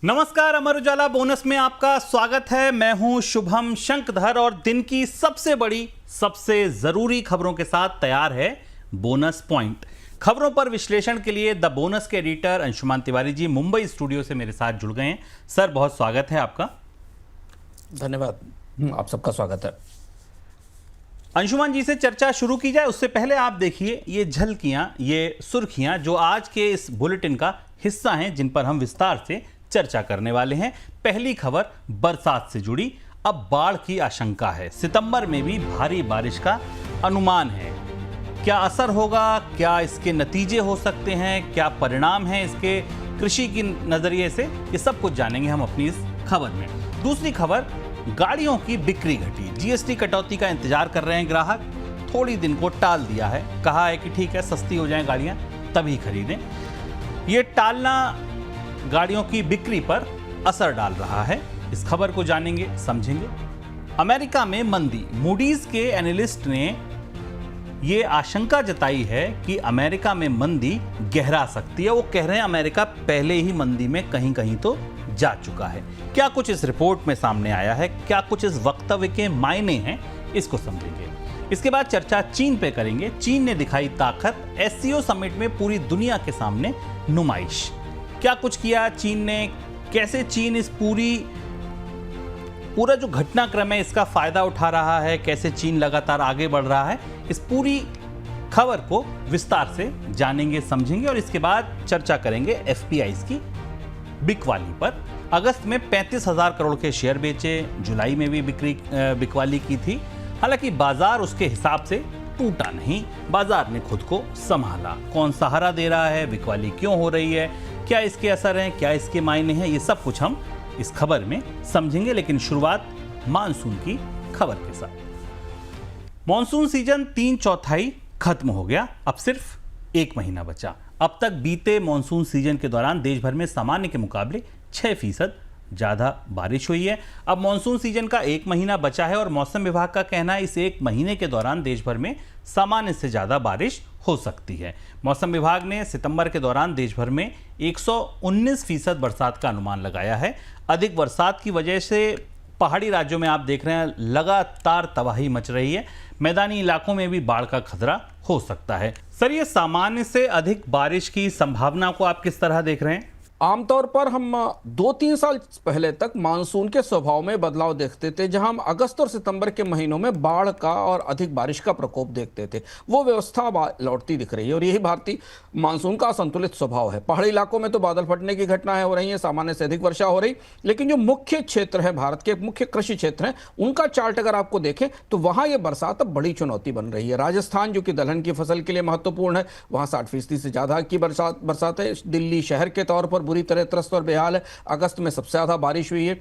नमस्कार, अमर उजाला बोनस में आपका स्वागत है। मैं हूं शुभम शंकधर और दिन की सबसे बड़ी, सबसे जरूरी खबरों के साथ तैयार है बोनस पॉइंट। खबरों पर विश्लेषण के लिए द बोनस के एडिटर अंशुमान तिवारी जी मुंबई स्टूडियो से मेरे साथ जुड़ गए हैं। सर, बहुत स्वागत है आपका। धन्यवाद, आप सबका स्वागत है। अंशुमान जी से चर्चा शुरू की जाए उससे पहले आप देखिए ये झलकियां, ये सुर्खियां जो आज के इस बुलेटिन का हिस्सा हैं, जिन पर हम विस्तार से चर्चा करने वाले हैं। पहली खबर बरसात से जुड़ी। अब बाढ़ की आशंका है। सितंबर में भी भारी बारिश का अनुमान है। क्या असर होगा, क्या इसके नतीजे हो सकते हैं, क्या परिणाम है इसके कृषि की नजरिए से, ये सब कुछ जानेंगे हम अपनी इस खबर में। दूसरी खबर, गाड़ियों की बिक्री घटी। जीएसटी कटौती का इंतजार कर रहे हैं ग्राहक। थोड़ी दिन को टाल दिया है, कहा है कि ठीक है, सस्ती हो जाएं गाड़ियां तभी खरीदें। ये टालना गाड़ियों की बिक्री पर असर डाल रहा है। इस खबर को जानेंगे, समझेंगे। अमेरिका में मंदी। मूडीज के एनालिस्ट ने यह आशंका जताई है कि अमेरिका में मंदी गहरा सकती है। वो कह रहे हैं अमेरिका पहले ही मंदी में कहीं कहीं तो जा चुका है। क्या कुछ इस रिपोर्ट में सामने आया है, क्या कुछ इस वक्तव्य के मायने हैं, इसको समझेंगे। इसके बाद चर्चा चीन पे करेंगे। चीन ने दिखाई ताकत। एससीओ समिट में पूरी दुनिया के सामने नुमाइश। क्या कुछ किया चीन ने, कैसे चीन इस पूरा जो घटनाक्रम है इसका फायदा उठा रहा है, कैसे चीन लगातार आगे बढ़ रहा है, इस पूरी खबर को विस्तार से जानेंगे, समझेंगे। और इसके बाद चर्चा करेंगे एफपीआईज की बिकवाली पर। अगस्त में 35,000 करोड़ के शेयर बेचे, जुलाई में भी बिकवाली की थी। हालांकि बाजार उसके हिसाब से टूटा नहीं, बाजार ने खुद को संभाला। कौन सहारा दे रहा है, बिकवाली क्यों हो रही है, क्या इसके असर हैं, क्या इसके मायने हैं, ये सब कुछ हम इस खबर में समझेंगे। लेकिन शुरुआत मानसून की खबर के साथ। मॉनसून सीजन 3/4 खत्म हो गया, अब सिर्फ 1 महीना बचा। अब तक बीते मॉनसून सीजन के दौरान देश भर में सामान्य के मुकाबले 6% ज़्यादा बारिश हुई है। अब मॉनसून सीजन का 1 महीना बचा है और मौसम विभाग का कहना है इस 1 महीने के दौरान देश भर में सामान्य से ज़्यादा बारिश हो सकती है। मौसम विभाग ने सितंबर के दौरान देश भर में 119% बरसात का अनुमान लगाया है। अधिक बरसात की वजह से पहाड़ी राज्यों में आप देख रहे हैं लगातार तबाही मच रही है। मैदानी इलाकों में भी बाढ़ का खतरा हो सकता है। सर, ये सामान्य से अधिक बारिश की संभावना को आप किस तरह देख रहे हैं? आमतौर पर हम 2-3 साल पहले तक मानसून के स्वभाव में बदलाव देखते थे, जहां हम अगस्त और सितंबर के महीनों में बाढ़ का और अधिक बारिश का प्रकोप देखते थे। वो व्यवस्था लौटती दिख रही है और यही भारतीय मानसून का असंतुलित स्वभाव है। पहाड़ी इलाकों में तो बादल फटने की घटनाएं हो रही हैं, सामान्य से अधिक वर्षा हो रही, लेकिन जो मुख्य क्षेत्र है, भारत के मुख्य कृषि क्षेत्र हैं, उनका चार्ट अगर आपको देखें तो वहां ये बरसात अब बड़ी चुनौती बन रही है। राजस्थान, जो कि दलहन की फसल के लिए महत्वपूर्ण है, वहां 60% से ज्यादा की बरसात है। दिल्ली शहर के तौर पर बुरी तरह त्रस्त और बेहाल है। अगस्त में सबसे ज्यादा बारिश हुई है।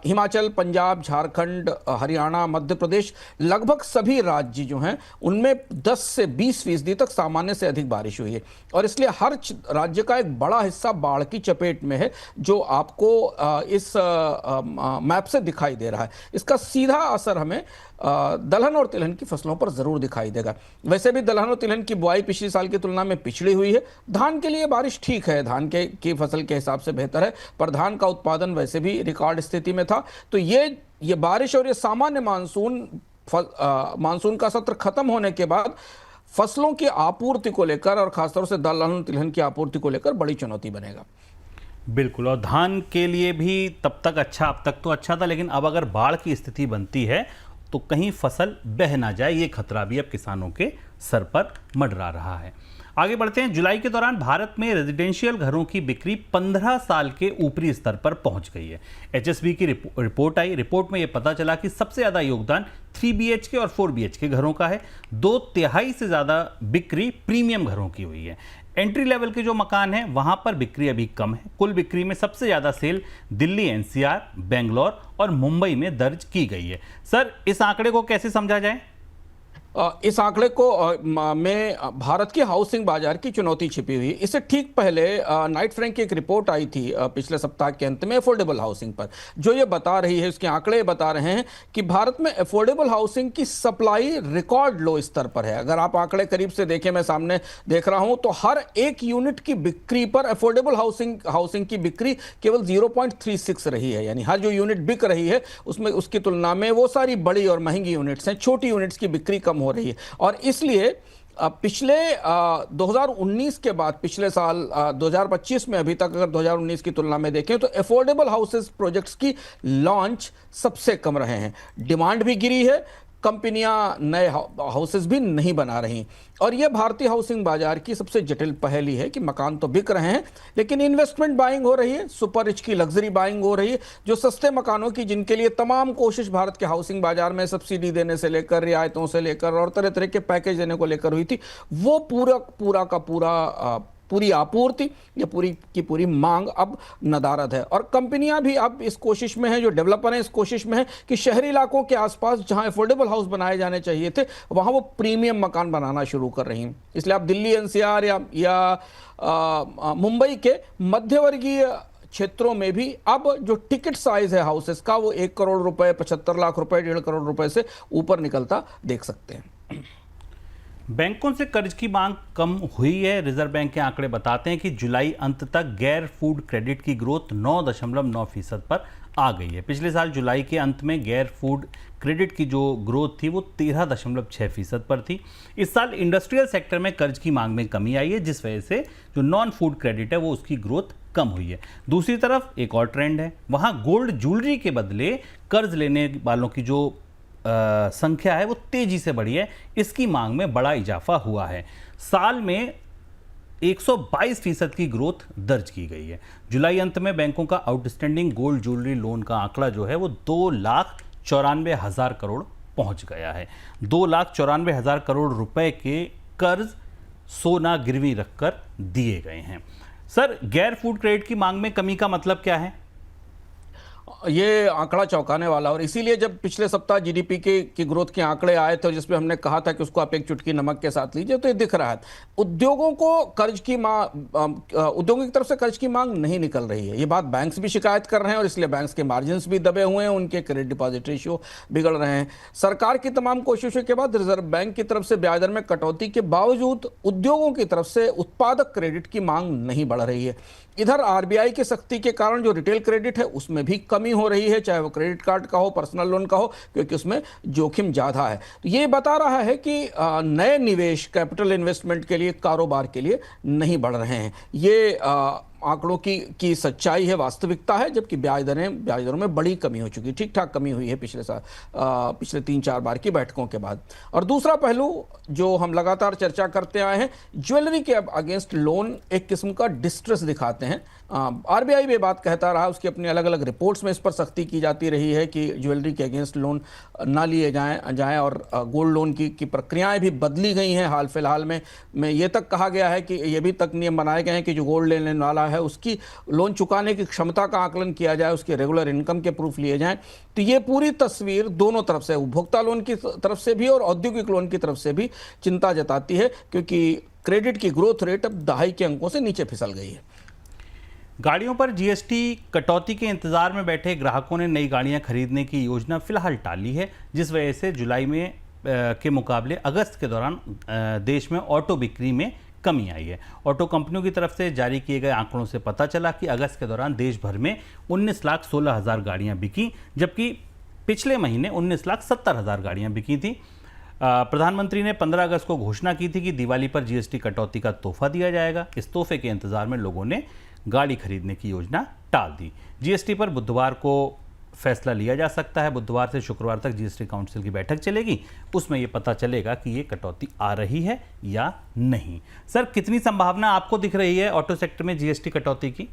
हिमाचल, पंजाब, झारखंड, हरियाणा, मध्य प्रदेश, लगभग सभी राज्य जो हैं उनमें 10 से 20% तक सामान्य से अधिक बारिश हुई है और इसलिए हर राज्य का एक बड़ा हिस्सा बाढ़ की चपेट में है, जो आपको इस मैप से दिखाई दे रहा है। इसका सीधा असर हमें दलहन और तिलहन की फसलों पर जरूर दिखाई देगा। वैसे भी दलहन और तिलहन की बुआई पिछले साल की तुलना में पिछड़ी हुई है। धान के लिए बारिश ठीक है, धान की फसल के हिसाब से बेहतर है, पर धान का उत्पादन वैसे भी रिकॉर्ड स्थिति में था। तो ये बारिश और ये सामान्य मानसून का सत्र खत्म होने के बाद फसलों की आपूर्ति को लेकर और खासतौर से दलहन तिलहन की आपूर्ति को लेकर बड़ी चुनौती बनेगा। बिल्कुल, और धान के लिए भी तब तक अच्छा, अब तक तो अच्छा था, लेकिन अब अगर बाढ़ की स्थिति बनती है तो कहीं फसल बह ना जाए, ये खतरा भी अब किसानों के सर पर मंडरा रहा है। आगे बढ़ते हैं। जुलाई के दौरान भारत में रेजिडेंशियल घरों की बिक्री 15 साल के ऊपरी स्तर पर पहुंच गई है। एचएसबी की रिपोर्ट आई। रिपोर्ट में यह पता चला कि सबसे ज़्यादा योगदान 3 BHK और 4 BHK घरों का है। 2/3 से ज़्यादा बिक्री प्रीमियम घरों की हुई है। एंट्री लेवल के जो मकान हैं वहां पर बिक्री अभी कम है। कुल बिक्री में सबसे ज़्यादा सेल दिल्ली, NCR, बेंगलोर और मुंबई में दर्ज की गई है। सर, इस आंकड़े को कैसे समझा जाए? इस आंकड़े को में भारत की हाउसिंग बाजार की चुनौती छिपी हुई। इससे ठीक पहले नाइट फ्रैंक की एक रिपोर्ट आई थी पिछले सप्ताह के अंत में अफोर्डेबल हाउसिंग पर, जो ये बता रही है, उसके आंकड़े बता रहे हैं कि भारत में अफोर्डेबल हाउसिंग की सप्लाई रिकॉर्ड लो स्तर पर है। अगर आप आंकड़े करीब से देखें, मैं सामने देख रहा हूं, तो हर एक यूनिट की बिक्री पर अफोर्डेबल हाउसिंग की बिक्री केवल 0.36 रही है। यानी हर जो यूनिट बिक रही है उसमें, उसकी तुलना में वो सारी बड़ी और महंगी यूनिट्स हैं, छोटी यूनिट्स की बिक्री कम हो रही है। और इसलिए पिछले 2019 के बाद पिछले साल 2025 में अभी तक अगर 2019 की तुलना में देखें तो अफोर्डेबल हाउसेस प्रोजेक्ट्स की लॉन्च सबसे कम रहे हैं। डिमांड भी गिरी है, कंपनियां नए हाउसेस भी नहीं बना रही। और यह भारतीय हाउसिंग बाजार की सबसे जटिल पहेली है कि मकान तो बिक रहे हैं लेकिन इन्वेस्टमेंट बाइंग हो रही है, सुपर रिच की लग्जरी बाइंग हो रही है, जो सस्ते मकानों की, जिनके लिए तमाम कोशिश भारत के हाउसिंग बाजार में सब्सिडी देने से लेकर, रियायतों से लेकर और तरह तरह के पैकेज देने को लेकर हुई थी, वो पूरी आपूर्ति या पूरी की पूरी मांग अब नदारद है। और कंपनियां भी अब इस कोशिश में हैं, जो डेवलपर हैं इस कोशिश में हैं कि शहरी इलाकों के आसपास जहां अफोर्डेबल हाउस बनाए जाने चाहिए थे, वहां वो प्रीमियम मकान बनाना शुरू कर रही हैं। इसलिए आप दिल्ली एनसीआर या मुंबई के मध्यवर्गीय क्षेत्रों में भी अब जो टिकट साइज है हाउसेस का, वो 1 करोड़ रुपए, 75 लाख रुपए, 1.5 करोड़ रुपए से ऊपर निकलता देख सकते हैं। बैंकों से कर्ज की मांग कम हुई है। रिजर्व बैंक के आंकड़े बताते हैं कि जुलाई अंत तक गैर फूड क्रेडिट की ग्रोथ 9.9% पर आ गई है। पिछले साल जुलाई के अंत में गैर फूड क्रेडिट की जो ग्रोथ थी वो 13.6% पर थी। इस साल इंडस्ट्रियल सेक्टर में कर्ज की मांग में कमी आई है, जिस वजह से जो नॉन फूड क्रेडिट है वो उसकी ग्रोथ कम हुई है। दूसरी तरफ एक और ट्रेंड है, वहाँ गोल्ड ज्वेलरी के बदले कर्ज लेने वालों की जो संख्या है वो तेजी से बढ़ी है। इसकी मांग में बड़ा इजाफा हुआ है। साल में 122% की ग्रोथ दर्ज की गई है। जुलाई अंत में बैंकों का आउटस्टैंडिंग गोल्ड ज्वेलरी लोन का आंकड़ा जो है वो 2,94,000 करोड़ पहुंच गया है। 2,94,000 करोड़ रुपए के कर्ज सोना गिरवी रखकर दिए गए हैं। सर, गैर फूड क्रेडिट की मांग में कमी का मतलब क्या है? ये आंकड़ा चौंकाने वाला, और इसीलिए जब पिछले सप्ताह जीडीपी की ग्रोथ के आंकड़े आए थे जिसमें हमने कहा था कि उसको आप एक चुटकी नमक के साथ लीजिए, तो ये दिख रहा है उद्योगों को उद्योगों की तरफ से कर्ज की मांग नहीं निकल रही है। ये बात बैंक्स भी शिकायत कर रहे हैं और इसलिए बैंक्स के मार्जिन्स भी दबे हुए हैं, उनके क्रेडिट डिपॉजिट रेशियो बिगड़ रहे हैं। सरकार की तमाम कोशिशों के बाद रिजर्व बैंक की तरफ से ब्याज दर में कटौती के बावजूद उद्योगों की तरफ से उत्पादक क्रेडिट की मांग नहीं बढ़ रही है। इधर आरबीआई की सख्ती के कारण जो रिटेल क्रेडिट है उसमें भी कमी हो रही है, चाहे वो क्रेडिट कार्ड का हो, पर्सनल लोन का हो, क्योंकि उसमें जोखिम ज़्यादा है। तो ये बता रहा है कि नए निवेश, कैपिटल इन्वेस्टमेंट के लिए, कारोबार के लिए नहीं बढ़ रहे हैं। ये आंकड़ों की सच्चाई है, वास्तविकता है। जबकि ब्याज दरों में बड़ी कमी हो चुकी, ठीक ठाक कमी हुई है पिछले 3-4 बार की बैठकों के बाद। और दूसरा पहलू जो हम लगातार चर्चा करते आए हैं, ज्वेलरी के अगेंस्ट लोन एक किस्म का डिस्ट्रेस दिखाते हैं। आरबीआई भी बात कहता रहा, उसकी अपनी अलग अलग रिपोर्ट्स में इस पर सख्ती की जाती रही है कि ज्वेलरी के अगेंस्ट लोन ना लिए जाएं और गोल्ड लोन की प्रक्रियाएं भी बदली गई हैं। हाल फिलहाल में ये तक कहा गया है कि ये भी तक नियम बनाए गए हैं कि जो गोल्ड लेने वाला है उसकी लोन चुकाने की क्षमता का आकलन किया जाए, उसके रेगुलर इनकम के प्रूफ लिए जाएं। तो ये पूरी तस्वीर दोनों तरफ से, उपभोक्ता लोन की तरफ से भी और औद्योगिक लोन की तरफ से भी चिंता जताती है, क्योंकि क्रेडिट की ग्रोथ रेट अब दहाई के अंकों से नीचे फिसल गई है। गाड़ियों पर जीएसटी कटौती के इंतजार में बैठे ग्राहकों ने नई गाड़ियां खरीदने की योजना फिलहाल टाली है, जिस वजह से जुलाई में के मुकाबले अगस्त के दौरान देश में ऑटो बिक्री में कमी आई है। ऑटो कंपनियों की तरफ से जारी किए गए आंकड़ों से पता चला कि अगस्त के दौरान देश भर में 19,16,000 गाड़ियां बिकी, जबकि पिछले महीने 19,70,000 गाड़ियां बिकी थी। प्रधानमंत्री ने 15 अगस्त को घोषणा की थी कि दिवाली पर जीएसटी कटौती का तोहफा दिया जाएगा। इस तोहफे के इंतजार में लोगों ने गाड़ी खरीदने की योजना टाल दी। जीएसटी पर बुधवार को फैसला लिया जा सकता है। बुधवार से शुक्रवार तक जीएसटी काउंसिल की बैठक चलेगी, उसमें यह पता चलेगा कि ये कटौती आ रही है या नहीं। सर, कितनी संभावना आपको दिख रही है ऑटो सेक्टर में जीएसटी कटौती की?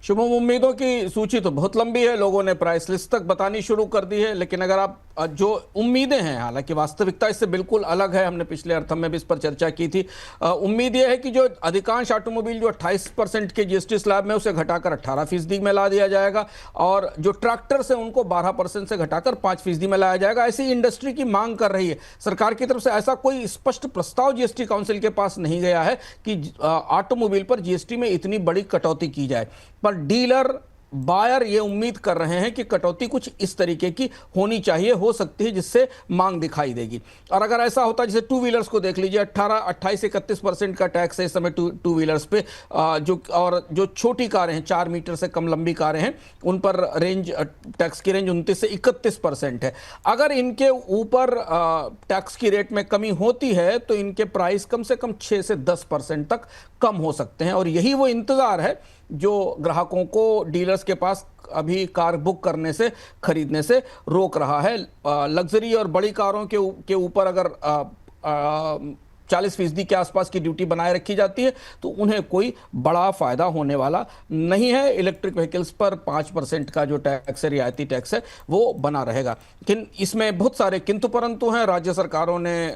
शुभम, उम्मीदों की सूची तो बहुत लंबी है, लोगों ने प्राइस लिस्ट तक बतानी शुरू कर दी है, लेकिन अगर आप जो उम्मीदें हैं, हालांकि वास्तविकता इससे बिल्कुल अलग है, हमने पिछले अर्थम में भी इस पर चर्चा की थी। उम्मीद यह है कि जो अधिकांश ऑटोमोबाइल जो 28% के जीएसटी स्लैब में उसे घटाकर 18% में ला दिया जाएगा, और जो ट्रैक्टर्स हैं उनको 12% से घटाकर 5% में लाया जाएगा। ऐसी इंडस्ट्री की मांग कर रही है। सरकार की तरफ से ऐसा कोई स्पष्ट प्रस्ताव जीएसटी काउंसिल के पास नहीं गया है कि ऑटोमोबाइल पर जीएसटी में इतनी बड़ी कटौती की जाए, पर डीलर बायर ये उम्मीद कर रहे हैं कि कटौती कुछ इस तरीके की होनी चाहिए, हो सकती है, जिससे मांग दिखाई देगी। और अगर ऐसा होता है, जैसे टू व्हीलर्स को देख लीजिए, 28-31% का टैक्स है इस समय टू व्हीलर्स पे, जो छोटी कारें हैं, 4 मीटर से कम लंबी कारें हैं, उन पर टैक्स की रेंज 29 से 31% है। अगर इनके ऊपर टैक्स की रेट में कमी होती है तो इनके प्राइस कम से कम 6 से 10% तक कम हो सकते हैं, और यही वो इंतजार है जो ग्राहकों को डीलर्स के पास अभी कार बुक करने से, खरीदने से रोक रहा है। लग्जरी और बड़ी कारों के ऊपर अगर 40% के आसपास की ड्यूटी बनाए रखी जाती है तो उन्हें कोई बड़ा फायदा होने वाला नहीं है। इलेक्ट्रिक व्हीकल्स पर 5% का जो टैक्स है, रियायती टैक्स है, वो बना रहेगा। लेकिन इसमें बहुत सारे किंतु परंतु हैं। राज्य सरकारों ने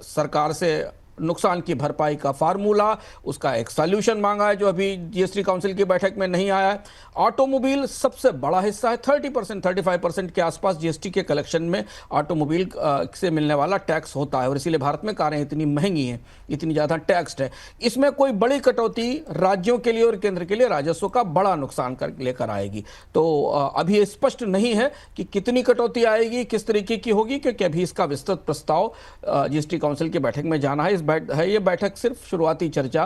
सरकार से नुकसान की भरपाई का फार्मूला, उसका एक सॉल्यूशन मांगा है जो अभी जीएसटी काउंसिल की बैठक में नहीं आया है। ऑटोमोबाइल सबसे बड़ा हिस्सा है, 35% के आसपास जीएसटी के कलेक्शन में ऑटोमोबाइल से मिलने वाला टैक्स होता है, और इसीलिए भारत में कारें इतनी महंगी हैं, इतनी ज़्यादा टैक्स्ड है। इसमें कोई बड़ी कटौती राज्यों के लिए और केंद्र के लिए राजस्व का बड़ा नुकसान लेकर आएगी। तो अभी ये स्पष्ट नहीं है कि कितनी कटौती आएगी, किस तरीके की होगी, क्योंकि अभी इसका विस्तृत प्रस्ताव जीएसटी काउंसिल की बैठक में जाना है। ये बैठक सिर्फ शुरुआती चर्चा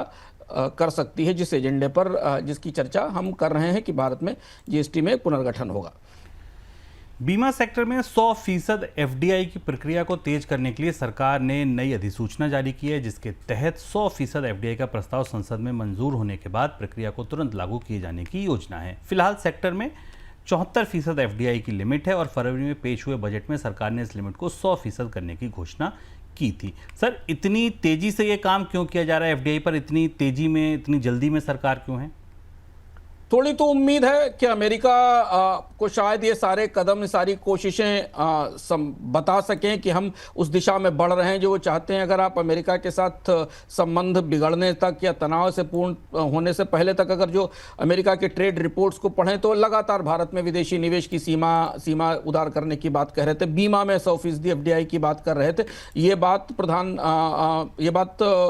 कर सकती है जिस एजेंडे पर जिसकी चर्चा हम कर रहे हैं कि भारत में जीएसटी में पुनर्गठन होगा। बीमा सेक्टर में 100% एफडीआई की प्रक्रिया को तेज करने के लिए सरकार ने नई अधिसूचना जारी की है, जिसके तहत 100% एफडीआई का प्रस्ताव संसद में मंजूर होने के बाद प्रक्रिया को तुरंत लागू किए जाने की योजना है। फिलहाल सेक्टर में 74% एफडीआई की लिमिट है, और फरवरी में पेश हुए बजट में सरकार ने इस लिमिट को 100% करने की घोषणा की थी। सर, इतनी तेजी से ये काम क्यों किया जा रहा है? एफडीआई पर इतनी तेजी में, इतनी जल्दी में सरकार क्यों है? थोड़ी तो उम्मीद है कि अमेरिका को शायद ये सारे कदम, ये सारी कोशिशें बता सकें कि हम उस दिशा में बढ़ रहे हैं जो वो चाहते हैं। अगर आप अमेरिका के साथ संबंध बिगड़ने तक या तनाव से पूर्ण होने से पहले तक अगर जो अमेरिका के ट्रेड रिपोर्ट्स को पढ़ें तो लगातार भारत में विदेशी निवेश की सीमा उदार करने की बात कह रहे थे, बीमा में 100% एफडीआई की बात कर रहे थे। ये बात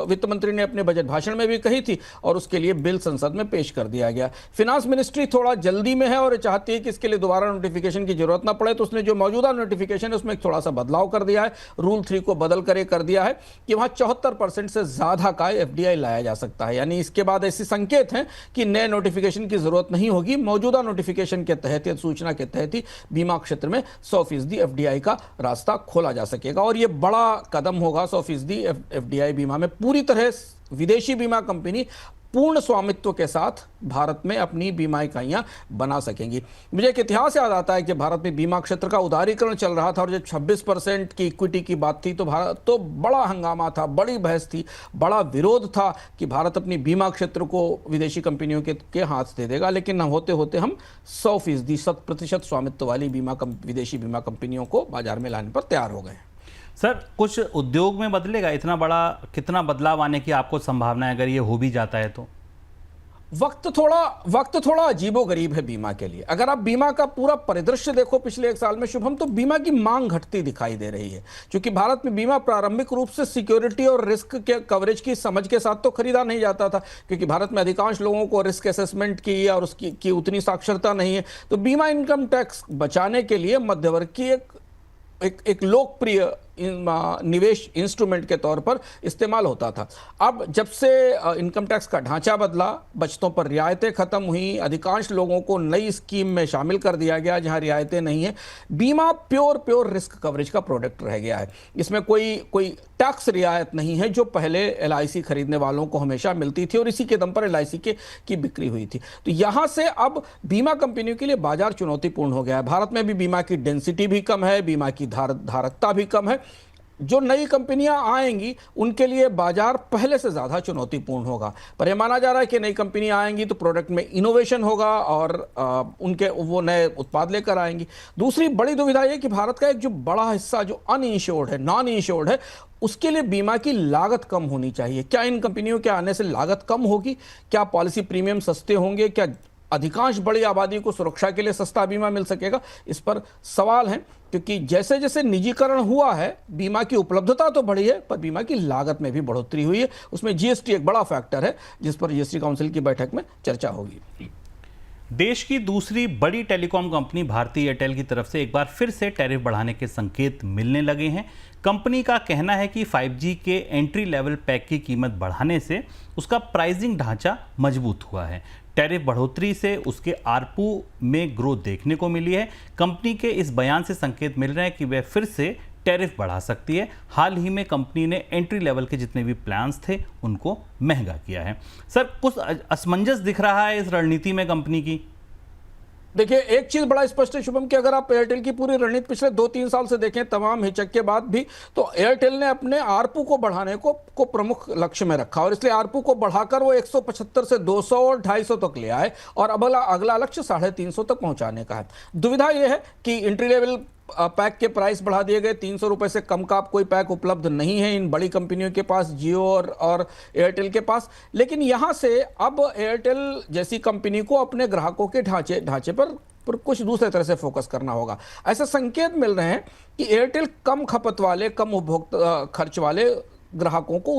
वित्त मंत्री ने अपने बजट भाषण में भी कही थी, और उसके लिए बिल संसद में पेश कर दिया गया। फाइनेंस मिनिस्ट्री थोड़ा जल्दी में है और चाहती है कि इसके लिए दोबारा नोटिफिकेशन की जरूरत ना पड़े, तो उसने जो मौजूदा नोटिफिकेशन है उसमें थोड़ा सा बदलाव कर दिया है। रूल 3 को बदल कर दिया है कि वहां 74% से ज्यादा का एफडीआई लाया जा सकता है। यानी इसके बाद ऐसे संकेत हैं कि नए नोटिफिकेशन की जरूरत नहीं होगी। मौजूदा नोटिफिकेशन के तहत या सूचना के तहत ही बीमा क्षेत्र में 100% एफडीआई का रास्ता खोला जा सकेगा, और यह बड़ा कदम होगा। 100% एफडीआई बीमा में पूरी तरह विदेशी बीमा कंपनी पूर्ण स्वामित्व के साथ भारत में अपनी बीमा इकाइयां बना सकेंगी। मुझे एक इतिहास याद आता है कि भारत में बीमा क्षेत्र का उदारीकरण चल रहा था, और जब 26% की इक्विटी की बात थी तो बड़ा हंगामा था, बड़ी बहस थी, बड़ा विरोध था कि भारत अपनी बीमा क्षेत्र को विदेशी कंपनियों के हाथ दे देगा। लेकिन होते होते हम 100% स्वामित्व वाली विदेशी बीमा कंपनियों को बाजार में लाने पर तैयार हो गए। सर, कुछ उद्योग में बदलेगा? इतना बड़ा कितना बदलाव आने की आपको संभावना है अगर ये हो भी जाता है तो? वक्त थोड़ा अजीबोगरीब है बीमा के लिए। अगर आप बीमा का पूरा परिदृश्य देखो पिछले 1 साल में शुभम, तो बीमा की मांग घटती दिखाई दे रही है, क्योंकि भारत में बीमा प्रारंभिक रूप से सिक्योरिटी और रिस्क के कवरेज की समझ के साथ तो खरीदा नहीं जाता था, क्योंकि भारत में अधिकांश लोगों को रिस्क असेसमेंट की और उसकी उतनी साक्षरता नहीं है। तो बीमा इनकम टैक्स बचाने के लिए मध्यवर्ग की एक लोकप्रिय निवेश इंस्ट्रूमेंट के तौर पर इस्तेमाल होता था। अब जब से इनकम टैक्स का ढांचा बदला, बचतों पर रियायतें खत्म हुई, अधिकांश लोगों को नई स्कीम में शामिल कर दिया गया जहां रियायतें नहीं है, बीमा प्योर रिस्क कवरेज का प्रोडक्ट रह गया है। इसमें कोई टैक्स रियायत नहीं है जो पहले एलआईसी खरीदने वालों को हमेशा मिलती थी, और इसी के दम पर एलआईसी की बिक्री हुई थी। तो यहां से अब बीमा कंपनियों के लिए बाजार चुनौतीपूर्ण हो गया है। भारत में भी बीमा की डेंसिटी भी कम है, बीमा की धारकता भी कम है। जो नई कंपनियां आएंगी उनके लिए बाजार पहले से ज़्यादा चुनौतीपूर्ण होगा। पर यह माना जा रहा है कि नई कंपनियां आएंगी तो प्रोडक्ट में इनोवेशन होगा और उनके वो नए उत्पाद लेकर आएंगी। दूसरी बड़ी दुविधा यह कि भारत का एक जो बड़ा हिस्सा जो अनइंश्योर्ड है, नॉन इंश्योर्ड है, उसके लिए बीमा की लागत कम होनी चाहिए। क्या इन कंपनियों के आने से लागत कम होगी? क्या पॉलिसी प्रीमियम सस्ते होंगे? क्या अधिकांश बड़ी आबादी को सुरक्षा के लिए सस्ता बीमा मिल सकेगा? इस पर सवाल है, क्योंकि जैसे जैसे निजीकरण हुआ है बीमा की उपलब्धता तो बढ़ी है पर बीमा की लागत में भी बढ़ोतरी हुई है। उसमें जीएसटी एक बड़ा फैक्टर है जिस पर जीएसटी काउंसिल की बैठक में चर्चा होगी। देश की दूसरी बड़ी टेलीकॉम कंपनी भारती एयरटेल की तरफ से एक बार फिर से टैरिफ बढ़ाने के संकेत मिलने लगे हैं। कंपनी का कहना है कि 5G के एंट्री लेवल पैक की कीमत बढ़ाने से उसका प्राइसिंग ढांचा मजबूत हुआ है। टैरिफ बढ़ोतरी से उसके आरपू में ग्रोथ देखने को मिली है। कंपनी के इस बयान से संकेत मिल रहे हैं कि वह फिर से टैरिफ बढ़ा सकती है। हाल ही में कंपनी ने एंट्री लेवल के जितने भी प्लान्स थे उनको महंगा किया है। सर, कुछ असमंजस दिख रहा है इस रणनीति में कंपनी की? देखिए, एक चीज बड़ा स्पष्ट है शुभम, कि अगर आप एयरटेल की पूरी रणनीति पिछले 2-3 साल से देखें, तमाम हिचक के बाद भी, तो एयरटेल ने अपने आरपू को बढ़ाने को प्रमुख लक्ष्य में रखा और इसलिए आरपू को बढ़ाकर वो 175 से 200 और 250 तक ले आए और अब अगला लक्ष्य 350 तक पहुंचाने का है। दुविधा यह है कि एंट्री लेवल पैक के प्राइस बढ़ा दिए गए। 300 रुपए से कम का कोई पैक उपलब्ध नहीं है इन बड़ी कंपनियों के पास, जियो और एयरटेल के पास। लेकिन यहां से अब एयरटेल जैसी कंपनी को अपने ग्राहकों के ढांचे पर कुछ दूसरे तरह से फोकस करना होगा। ऐसे संकेत मिल रहे हैं कि एयरटेल कम खपत वाले, कम उपभोक्ता खर्च वाले ग्राहकों को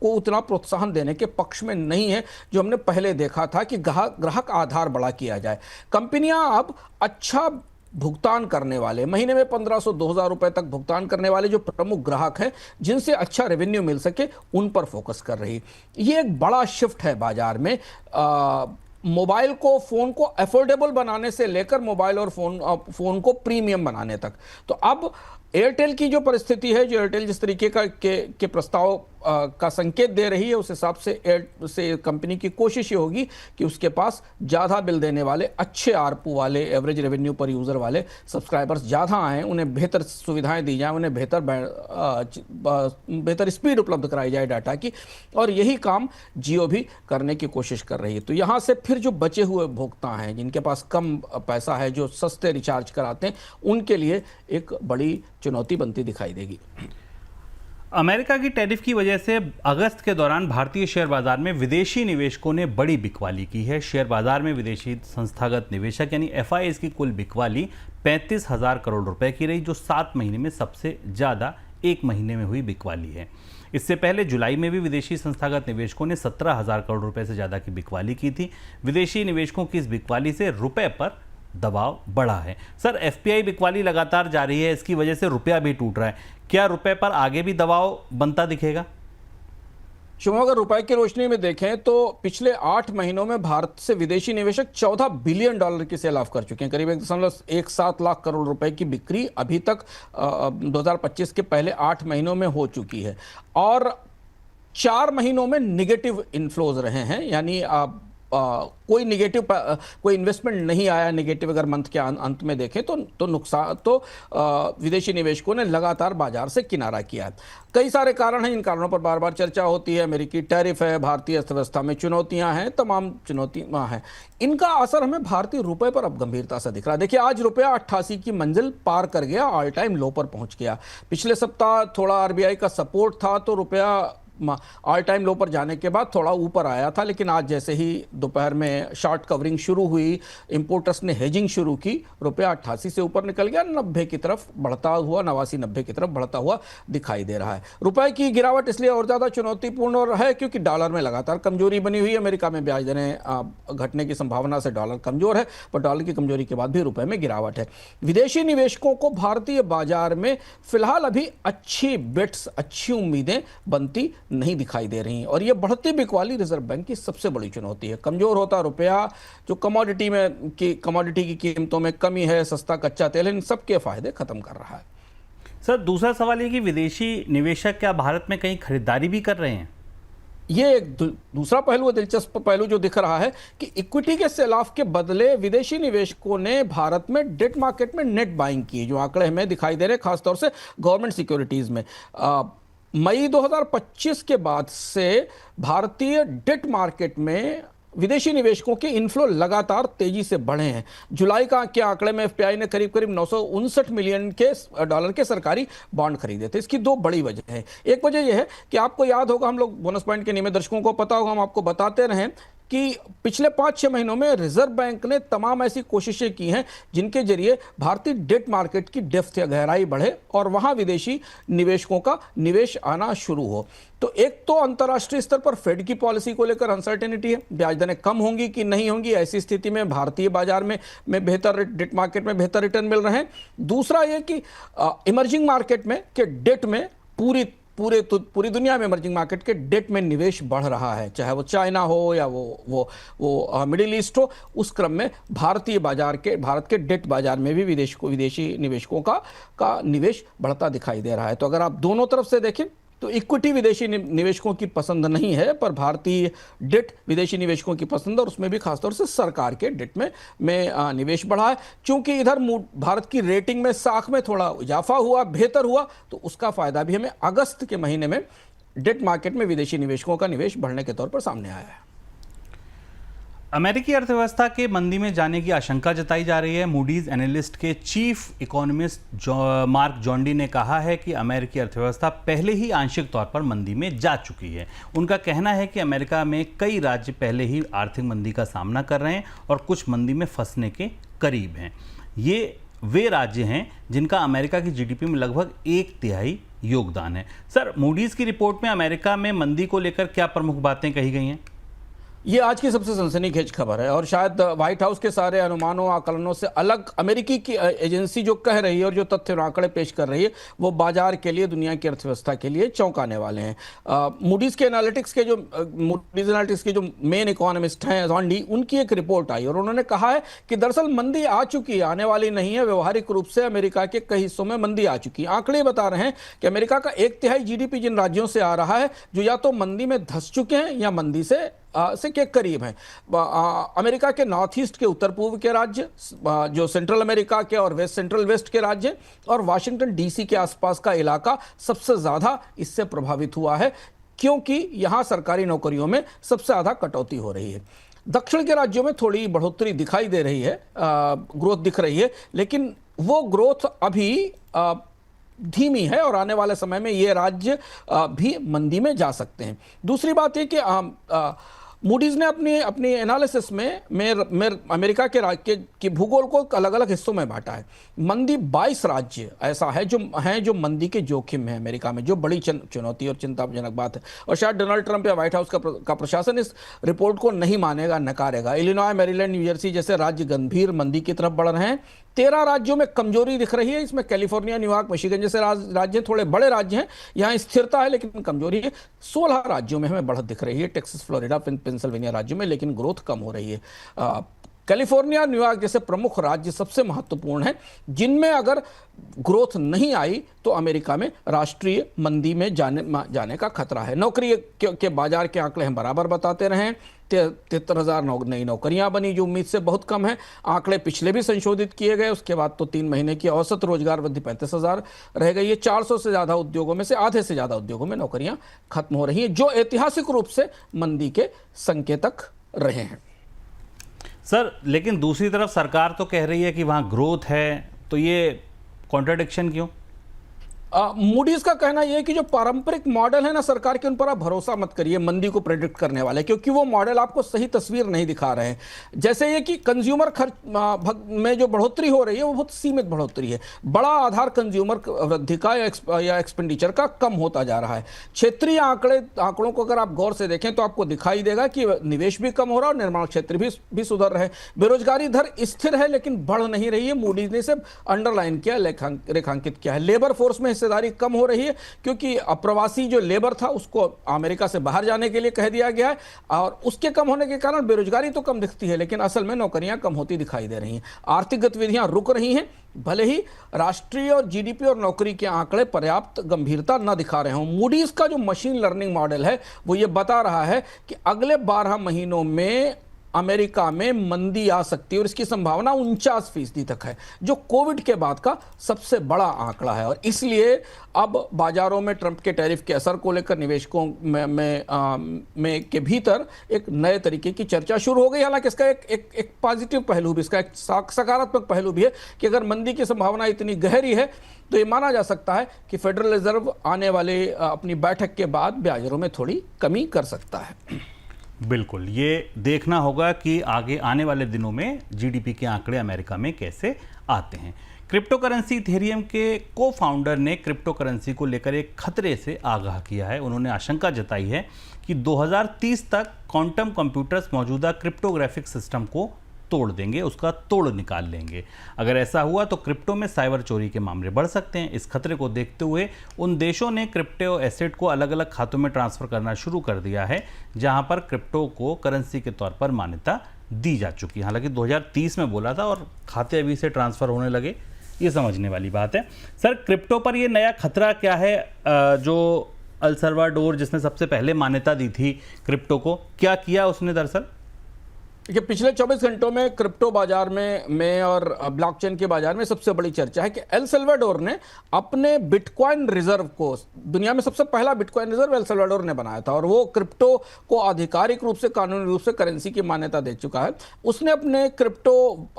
उतना प्रोत्साहन देने के पक्ष में नहीं है जो हमने पहले देखा था कि ग्राहक आधार बड़ा किया जाए। कंपनियां अब अच्छा भुगतान करने वाले, महीने में 1500-2000 रुपए तक भुगतान करने वाले जो प्रमुख ग्राहक हैं, जिनसे अच्छा रेवेन्यू मिल सके, उन पर फोकस कर रही। ये एक बड़ा शिफ्ट है बाजार में। मोबाइल को, फोन को अफोर्डेबल बनाने से लेकर मोबाइल और फोन को प्रीमियम बनाने तक। तो अब एयरटेल की जो परिस्थिति है, जो एयरटेल जिस तरीके के प्रस्ताव का संकेत दे रही है, उस हिसाब से कंपनी की कोशिश ये होगी कि उसके पास ज़्यादा बिल देने वाले, अच्छे आरपू वाले, एवरेज रेवेन्यू पर यूज़र वाले सब्सक्राइबर्स ज़्यादा आएँ, उन्हें बेहतर सुविधाएं दी जाएँ, उन्हें बेहतर स्पीड उपलब्ध कराई जाए डाटा की। और यही काम जियो भी करने की कोशिश कर रही है। तो यहाँ से फिर जो बचे हुए उपभोक्ता हैं, जिनके पास कम पैसा है, जो सस्ते रिचार्ज कराते हैं, उनके लिए एक बड़ी चुनौती बनती दिखाई देगी। अमेरिका की टैरिफ की वजह से अगस्त के दौरान भारतीय शेयर बाजार में विदेशी निवेशकों ने बड़ी बिकवाली की है। शेयर बाजार में विदेशी संस्थागत निवेशक यानी FIIs की कुल बिकवाली 35,000 करोड़ रुपए की रही, जो 7 महीने में सबसे ज़्यादा एक महीने में हुई बिकवाली है। इससे पहले जुलाई में भी विदेशी संस्थागत निवेशकों ने 17,000 करोड़ रुपए से ज़्यादा की बिकवाली की थी। विदेशी निवेशकों की इस बिकवाली से रुपए पर दबाव बढ़ा है। सर, FPI बिकवाली लगातार जारी है, इसकी वजह से रुपया भी टूट रहा है। क्या रुपए पर आगे भी दबाव बनता दिखेगा? शुभम, अगर रुपए की रोशनी में देखें तो पिछले 8 महीनों में भारत से विदेशी निवेशक $14 बिलियन की सेल ऑफ कर चुके हैं। करीब 1.17 लाख करोड़ रुपए की बिक्री अभी तक 2025 के पहले 8 महीनों में हो चुकी है और 4 महीनों में निगेटिव इनफ्लोज रहे हैं। यानी कोई इन्वेस्टमेंट नहीं आया नेगेटिव। अगर मंथ के अंत में देखें तो विदेशी निवेशकों ने लगातार बाजार से किनारा किया है। कई सारे कारण हैं, इन कारणों पर बार बार चर्चा होती है। अमेरिकी टैरिफ है, भारतीय अर्थव्यवस्था में चुनौतियां हैं, तमाम चुनौतियां हैं। इनका असर हमें भारतीय रुपए पर अब गंभीरता से दिख रहा है। देखिए, आज रुपया 88 की मंजिल पार कर गया, ऑल टाइम लो पर पहुंच गया। पिछले सप्ताह थोड़ा RBI का सपोर्ट था तो रुपया ऑल टाइम लो पर जाने के बाद थोड़ा ऊपर आया था, लेकिन आज जैसे ही दोपहर में शॉर्ट कवरिंग शुरू हुई, इंपोर्टर्स ने हेजिंग शुरू की, रुपया 88 से ऊपर निकल गया, 90 की तरफ बढ़ता हुआ, 89-90 की तरफ बढ़ता हुआ दिखाई दे रहा है। रुपए की गिरावट इसलिए और ज़्यादा चुनौतीपूर्ण है क्योंकि डॉलर में लगातार कमजोरी बनी हुई है। अमेरिका में ब्याज दरें घटने की संभावना से डॉलर कमजोर है, पर डॉलर की कमजोरी के बाद भी रुपए में गिरावट है। विदेशी निवेशकों को भारतीय बाजार में फिलहाल अभी अच्छी बेट्स, अच्छी उम्मीदें बनती नहीं दिखाई दे रही और यह बढ़ती बिकवाली रिजर्व बैंक की सबसे बड़ी चुनौती है। कमजोर होता रुपया, जो कमोडिटी की कीमतों में कमी है, सस्ता कच्चा तेल, इन सबके फायदे खत्म कर रहा है। सर, दूसरा सवाल ये कि विदेशी निवेशक क्या भारत में कहीं खरीदारी भी कर रहे हैं? ये एक दूसरा पहलू, दिलचस्प पहलू जो दिख रहा है कि इक्विटी के सेल-ऑफ के बदले विदेशी निवेशकों ने भारत में डेट मार्केट में नेट बाइंग की, जो आंकड़े हमें दिखाई दे रहे हैं खासतौर से गवर्नमेंट सिक्योरिटीज में। मई 2025 के बाद से भारतीय डेट मार्केट में विदेशी निवेशकों के इनफ्लो लगातार तेजी से बढ़े हैं। जुलाई के आंकड़े में एफपीआई ने करीब करीब 959 मिलियन के डॉलर के सरकारी बॉन्ड खरीदे थे। इसकी दो बड़ी वजह है। एक वजह यह है कि आपको याद होगा, हम लोग बोनस पॉइंट के नियमित दर्शकों को पता होगा, हम आपको बताते रहें कि पिछले 5-6 महीनों में रिजर्व बैंक ने तमाम ऐसी कोशिशें की हैं जिनके जरिए भारतीय डेट मार्केट की डेप्थ या गहराई बढ़े और वहां विदेशी निवेशकों का निवेश आना शुरू हो। तो एक तो अंतर्राष्ट्रीय स्तर पर फेड की पॉलिसी को लेकर अनसर्टेनिटी है, ब्याज दरें कम होंगी कि नहीं होंगी। ऐसी स्थिति में भारतीय बाजार में बेहतर डेट मार्केट में बेहतर रिटर्न मिल रहे हैं। दूसरा यह कि इमर्जिंग मार्केट में के डेट में पूरी दुनिया में इमर्जिंग मार्केट के डेट में निवेश बढ़ रहा है, चाहे वो चाइना हो या वो मिडिल ईस्ट हो। उस क्रम में भारत के डेट बाजार में भी विदेशी निवेशकों का निवेश बढ़ता दिखाई दे रहा है। तो अगर आप दोनों तरफ से देखें तो इक्विटी विदेशी निवेशकों की पसंद नहीं है, पर भारतीय डेट विदेशी निवेशकों की पसंद, और उसमें भी खासतौर से सरकार के डेट में निवेश बढ़ा है। क्योंकि इधर भारत की रेटिंग में साख में थोड़ा इजाफा हुआ, बेहतर हुआ, तो उसका फायदा भी हमें अगस्त के महीने में डेट मार्केट में विदेशी निवेशकों का निवेश बढ़ने के तौर पर सामने आया है। अमेरिकी अर्थव्यवस्था के मंदी में जाने की आशंका जताई जा रही है। मूडीज एनालिस्ट के चीफ इकोनॉमिस्ट मार्क जॉन्डी ने कहा है कि अमेरिकी अर्थव्यवस्था पहले ही आंशिक तौर पर मंदी में जा चुकी है। उनका कहना है कि अमेरिका में कई राज्य पहले ही आर्थिक मंदी का सामना कर रहे हैं और कुछ मंदी में फंसने के करीब हैं। ये वे राज्य हैं जिनका अमेरिका की जीडीपी में लगभग 1/3 योगदान है। सर, मूडीज की रिपोर्ट में अमेरिका में मंदी को लेकर क्या प्रमुख बातें कही गई हैं? ये आज की सबसे सनसनीखेज खबर है और शायद व्हाइट हाउस के सारे अनुमानों आकलनों से अलग अमेरिकी की एजेंसी जो कह रही है और जो तथ्य और आंकड़े पेश कर रही है, वो बाजार के लिए, दुनिया की अर्थव्यवस्था के लिए चौंकाने वाले हैं। मूडीज एनालिटिक्स के जो मेन इकोनॉमिस्ट हैं जॉन्डी, उनकी एक रिपोर्ट आई और उन्होंने कहा है कि दरअसल मंदी आ चुकी है, आने वाली नहीं है। व्यवहारिक रूप से अमेरिका के कई हिस्सों में मंदी आ चुकी है। आंकड़े बता रहे हैं कि अमेरिका का 1/3 जीडीपी जिन राज्यों से आ रहा है जो या तो मंदी में धंस चुके हैं या मंदी से के करीब हैं। अमेरिका के नॉर्थ ईस्ट के, उत्तर पूर्व के राज्य, जो सेंट्रल अमेरिका के और सेंट्रल वेस्ट के राज्य, और वाशिंगटन डीसी के आसपास का इलाका सबसे ज्यादा इससे प्रभावित हुआ है, क्योंकि यहां सरकारी नौकरियों में सबसे ज्यादा कटौती हो रही है। दक्षिण के राज्यों में थोड़ी बढ़ोतरी दिखाई दे रही है, ग्रोथ दिख रही है, लेकिन वो ग्रोथ अभी धीमी है और आने वाले समय में ये राज्य भी मंदी में जा सकते हैं। दूसरी बात है कि मूडीज ने अपनी एनालिसिस में अमेरिका के राज्य के भूगोल को अलग अलग हिस्सों में बांटा है। मंदी 22 राज्य ऐसा है जो मंदी के जोखिम में है अमेरिका में, जो बड़ी चुनौती और चिंताजनक बात है। और शायद डोनाल्ड ट्रंप या व्हाइट हाउस का प्रशासन इस रिपोर्ट को नहीं मानेगा, नकारेगा। इलिनॉय, मैरीलैंड, न्यूजर्सी जैसे राज्य गंभीर मंदी की तरफ बढ़ रहे हैं। 13 राज्यों में कमजोरी दिख रही है। इसमें कैलिफोर्निया, न्यूयॉर्क, मिशिगन जैसे राज्य थोड़े बड़े राज्य हैं, यहाँ स्थिरता है लेकिन कमजोरी है। 16 राज्यों में हमें बढ़त दिख रही है, टेक्सास, फ्लोरिडा, पेंसिल्वेनिया राज्यों में, लेकिन ग्रोथ कम हो रही है। कैलिफोर्निया, न्यूयॉर्क जैसे प्रमुख राज्य सबसे महत्वपूर्ण हैं, जिनमें अगर ग्रोथ नहीं आई तो अमेरिका में राष्ट्रीय मंदी में जाने का खतरा है। नौकरी के बाजार के आंकड़े हम बराबर बताते रहे। 73,000 नई नौकरियां बनी, जो उम्मीद से बहुत कम है। आंकड़े पिछले भी संशोधित किए गए, उसके बाद तो 3 महीने की औसत रोजगार वृद्धि 35,000 रह गई है। 400 से ज्यादा उद्योगों में से आधे से ज्यादा उद्योगों में नौकरियां खत्म हो रही हैं, जो ऐतिहासिक रूप से मंदी के संकेतक रहे हैं। सर, लेकिन दूसरी तरफ सरकार तो कह रही है कि वहां ग्रोथ है, तो ये कॉन्ट्राडिक्शन क्यों? मूडीज का कहना यह है कि जो पारंपरिक मॉडल है ना सरकार के, उन पर आप भरोसा मत करिए मंदी को प्रेडिक्ट करने वाले, क्योंकि वो मॉडल आपको सही तस्वीर नहीं दिखा रहे हैं। जैसे ये कि कंज्यूमर खर्च में जो बढ़ोतरी हो रही है वो बहुत सीमित बढ़ोतरी है। बड़ा आधार कंज्यूमर वृद्धि का या एक्सपेंडिचर का कम होता जा रहा है। क्षेत्रीय आंकड़ों को अगर आप गौर से देखें तो आपको दिखाई देगा कि निवेश भी कम हो रहा है और निर्माण क्षेत्र भी सुधर रहे। बेरोजगारी दर स्थिर है लेकिन बढ़ नहीं रही है। मूडीज ने इसे अंडरलाइन किया, रेखांकित किया है। लेबर फोर्स में हिस्सेदारी कम हो रही है क्योंकि अप्रवासी जो लेबर था उसको अमेरिका से बाहर जाने के लिए कह दिया गया है, और उसके कम होने के कारण बेरोजगारी तो कम दिखती है, लेकिन असल में नौकरियां कम होती दिखाई दे रही हैं। आर्थिक गतिविधियां रुक रही हैं, भले ही राष्ट्रीय और जीडीपी और नौकरी के आंकड़े पर्याप्त गंभीरता न दिखा रहे हों। मूडीज का जो मशीन लर्निंग मॉडल है वो ये बता रहा है कि अगले 12 महीनों में अमेरिका में मंदी आ सकती है और इसकी संभावना 49% तक है, जो कोविड के बाद का सबसे बड़ा आंकड़ा है। और इसलिए अब बाजारों में ट्रंप के टैरिफ के असर को लेकर निवेशकों में के भीतर एक नए तरीके की चर्चा शुरू हो गई। हालांकि इसका एक पॉजिटिव पहलू भी, इसका एक सकारात्मक पहलू भी है कि अगर मंदी की संभावना इतनी गहरी है तो ये माना जा सकता है कि फेडरल रिजर्व आने वाले अपनी बैठक के बाद ब्याज दरों में थोड़ी कमी कर सकता है। बिल्कुल, ये देखना होगा कि आगे आने वाले दिनों में जीडीपी के आंकड़े अमेरिका में कैसे आते हैं। क्रिप्टो करेंसी इथेरियम के को फाउंडर ने क्रिप्टो करेंसी को लेकर एक खतरे से आगाह किया है। उन्होंने आशंका जताई है कि 2030 तक क्वांटम कंप्यूटर्स मौजूदा क्रिप्टोग्राफिक सिस्टम को तोड़ देंगे, उसका तोड़ निकाल लेंगे। अगर ऐसा हुआ तो क्रिप्टो में साइबर चोरी के मामले बढ़ सकते हैं। इस खतरे को देखते हुए उन देशों ने क्रिप्टो एसेट को अलग अलग खातों में ट्रांसफर करना शुरू कर दिया है जहां पर क्रिप्टो को करेंसी के तौर पर मान्यता दी जा चुकी है। हालांकि 2030 में बोला था और खाते अभी से ट्रांसफर होने लगे, ये समझने वाली बात है। सर, क्रिप्टो पर ये नया खतरा क्या है जो अल सल्वाडोर, जिसने सबसे पहले मान्यता दी थी क्रिप्टो को, क्या किया उसने दरअसल? देखिए, पिछले 24 घंटों में क्रिप्टो बाजार में और ब्लॉकचेन के बाजार में सबसे बड़ी चर्चा है कि एल सल्वाडोर ने अपने बिटकॉइन रिजर्व को, दुनिया में सबसे पहला बिटकॉइन रिजर्व एल सल्वाडोर ने बनाया था और वो क्रिप्टो को आधिकारिक रूप से, कानूनी रूप से करेंसी की मान्यता दे चुका है। उसने अपने क्रिप्टो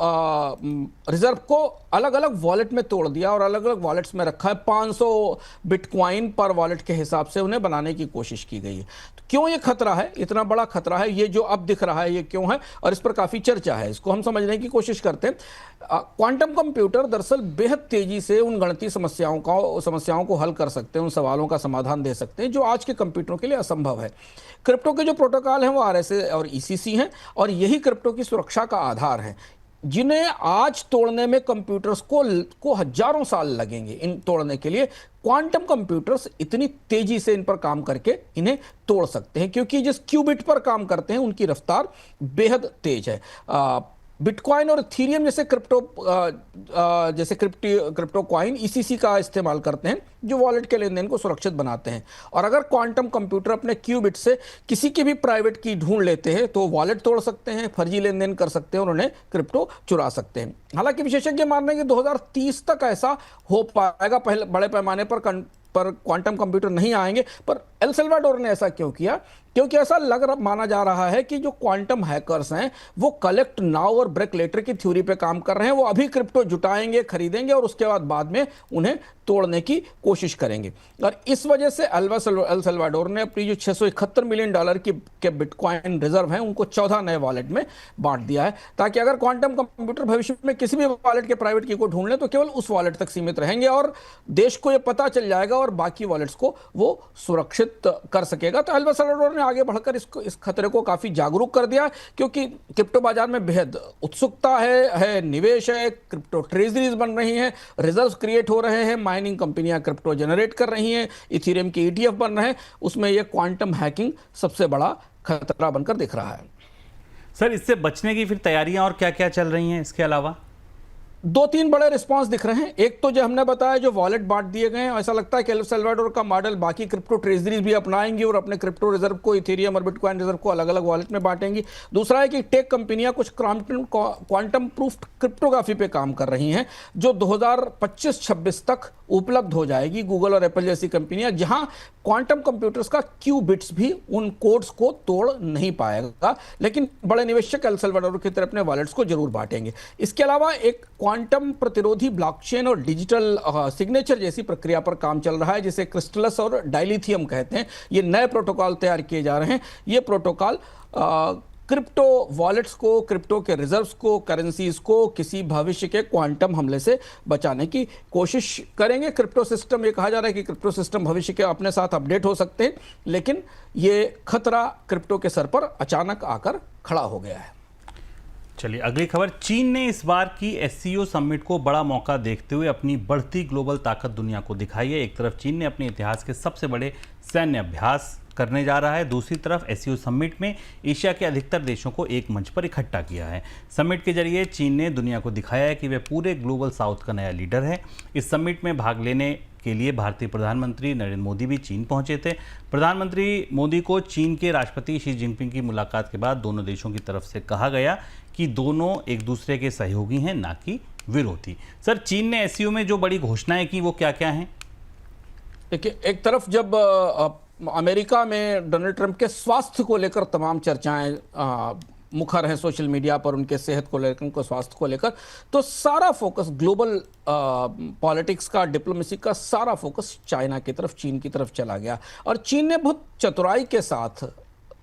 रिजर्व को अलग अलग वॉलेट में तोड़ दिया और अलग अलग वॉलेट्स में रखा है। 500 बिटकॉइन पर वॉलेट के हिसाब से उन्हें बनाने की कोशिश की गई है। तो क्यों ये खतरा है, इतना बड़ा खतरा है, ये जो अब दिख रहा है ये क्यों है, और इस पर काफी चर्चा है। इसको हम समझने की कोशिश करते हैं। क्वांटम कंप्यूटर दरअसल बेहद तेजी से उन गणितीय समस्याओं को हल कर सकते हैं, उन सवालों का समाधान दे सकते हैं जो आज के कंप्यूटरों के लिए असंभव है। क्रिप्टो के जो प्रोटोकॉल हैं वो RSA और ECC हैं और यही क्रिप्टो की सुरक्षा का आधार है, जिन्हें आज तोड़ने में कंप्यूटर्स को हजारों साल लगेंगे। इन तोड़ने के लिए क्वांटम कंप्यूटर्स इतनी तेजी से इन पर काम करके इन्हें तोड़ सकते हैं, क्योंकि जिस क्यूबिट पर काम करते हैं उनकी रफ्तार बेहद तेज है। बिटकॉइन और इथेरियम जैसे क्रिप्टो कॉइन ECC का इस्तेमाल करते हैं जो वॉलेट के लेन देन को सुरक्षित बनाते हैं। और अगर क्वांटम कंप्यूटर अपने क्यूबिट से किसी की भी प्राइवेट की ढूंढ लेते हैं तो वॉलेट तोड़ सकते हैं, फर्जी लेन देन कर सकते हैं और उन्हें क्रिप्टो चुरा सकते हैं। हालांकि विशेषज्ञ मान रहे हैं कि 2030 तक ऐसा हो पाएगा, पहले बड़े पैमाने पर क्वांटम कंप्यूटर नहीं आएंगे। पर एल सल्वाडोर ने ऐसा क्यों किया? क्योंकि ऐसा माना जा रहा है कि जो क्वांटम हैकर्स हैं वो कलेक्ट नाउ और ब्रेक लेटर की थ्योरी पे काम कर रहे हैं। वो अभी क्रिप्टो जुटाएंगे, खरीदेंगे और उसके बाद में उन्हें तोड़ने की कोशिश करेंगे। और इस वजह से एल सल्वाडोर ने अपनी जो $671 मिलियन के बिटकॉइन रिजर्व हैं उनको 14 नए वॉलेट में बांट दिया है, ताकि अगर क्वांटम कंप्यूटर भविष्य में किसी भी वॉलेट के प्राइवेट की को ढूंढ ले तो केवल उस वॉलेट तक सीमित रहेंगे और देश को यह पता चल जाएगा और बाकी वॉलेट्स को वो सुरक्षित कर सकेगा। तो एल सल्वाडोर ने आगे बढ़कर इस खतरे को काफी जागरूक कर दिया, क्योंकि क्रिप्टो बाजार में बेहद उत्सुकता है, निवेश है, क्रिप्टो ट्रेजरीज बन रही हैं, रिजर्व्स क्रिएट हो रहे हैं, माइनिंग कंपनियां क्रिप्टो जनरेट कर रही हैं, इथेरियम के ETF बन रहे हैं। उसमें यह क्वांटम हैकिंग सबसे बड़ा खतरा बनकर दिख रहा है। सर, इससे बचने की फिर तैयारियां और क्या क्या चल रही हैं इसके अलावा? 2-3 बड़े रिस्पांस दिख रहे हैं। एक तो जो हमने बताया, जो वॉलेट बांट दिए गए हैं, ऐसा लगता है कि एल सल्वाडोर का मॉडल बाकी क्रिप्टो ट्रेजरीज भी अपनाएंगी और अपने क्रिप्टो रिजर्व को, इथेरियम और बिटकॉइन रिजर्व को अलग अलग वॉलेट में बांटेंगी। दूसरा है कि टेक कंपनियां कुछ क्वांटम प्रूफ क्रिप्टोग्राफी पे काम कर रही हैं जो 2025-26 तक उपलब्ध हो जाएगी। गूगल और एप्पल जैसी कंपनियां, जहां क्वांटम कंप्यूटर्स का क्यूबिट्स भी उन कोड्स को तोड़ नहीं पाएगा, लेकिन बड़े निवेशक एल सल्वाडोर की तरह अपने वॉलेट्स को जरूर बांटेंगे। इसके अलावा एक क्वांटम प्रतिरोधी ब्लॉकचेन और डिजिटल सिग्नेचर जैसी प्रक्रिया पर काम चल रहा है, जिसे क्रिस्टलस और डाइलिथियम कहते हैं। ये नए प्रोटोकॉल तैयार किए जा रहे हैं। ये प्रोटोकॉल क्रिप्टो वॉलेट्स को, क्रिप्टो के रिजर्व्स को, करेंसीज को किसी भविष्य के क्वांटम हमले से बचाने की कोशिश करेंगे। क्रिप्टो सिस्टम, ये कहा जा रहा है कि क्रिप्टो सिस्टम भविष्य के अपने साथ अपडेट हो सकते हैं, लेकिन ये खतरा क्रिप्टो के सर पर अचानक आकर खड़ा हो गया है। चलिए अगली खबर। चीन ने इस बार की एससीओ समिट को बड़ा मौका देखते हुए अपनी बढ़ती ग्लोबल ताकत दुनिया को दिखाई है। एक तरफ चीन ने अपने इतिहास के सबसे बड़े सैन्य अभ्यास करने जा रहा है, दूसरी तरफ एससीओ समिट में एशिया के अधिकतर देशों को एक मंच पर इकट्ठा किया है। समिट के जरिए चीन ने दुनिया को दिखाया है कि वह पूरे ग्लोबल साउथ का नया लीडर है। इस समिट में भाग लेने के लिए भारतीय प्रधानमंत्री नरेंद्र मोदी भी चीन पहुंचे थे। प्रधानमंत्री मोदी को चीन के राष्ट्रपति शी जिनपिंग की मुलाकात के बाद दोनों देशों की तरफ से कहा गया कि दोनों एक दूसरे के सहयोगी हैं, ना कि विरोधी। सर, चीन ने एससीओ में जो बड़ी घोषणाएं की वो क्या क्या हैं? देखिए, एक तरफ जब अमेरिका में डोनाल्ड ट्रंप के स्वास्थ्य को लेकर तमाम चर्चाएं मुखर हैं सोशल मीडिया पर, उनके सेहत को लेकर, उनके स्वास्थ्य को लेकर, तो सारा फोकस ग्लोबल पॉलिटिक्स का, डिप्लोमेसी का सारा फोकस चाइना की तरफ, चीन की तरफ चला गया। और चीन ने बहुत चतुराई के साथ